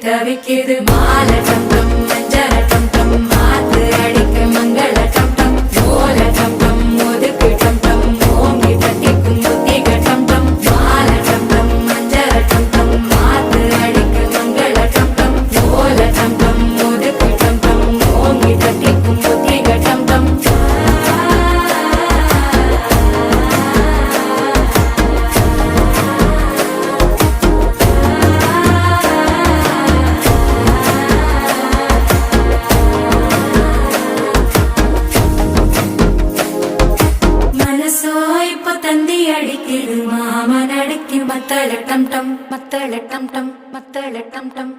தவிக்குது மால டம் டம் மஞ்சள டம் டம் மாத்து அடிக்க மங்கள டம் டம் ஓல டம் டம் ஒதுக்கு டம் டம் ஓங்கி தட்டிக்கும் புத்திக டம் டம் மால டம் டம் மஞ்சள டம் டம் மாத்து அடிக்க மங்கள டம் டம் ஓல டம் டம் ஒதுக்கு டம் டம் ஓங்கி தட்டிக்கும் புத்திக டம் டம் தந்தி அடிக்குது மாமன் அடிக்கு மத்தள டம் டம் மத்தள டம் டம் மத்தள டம் டம்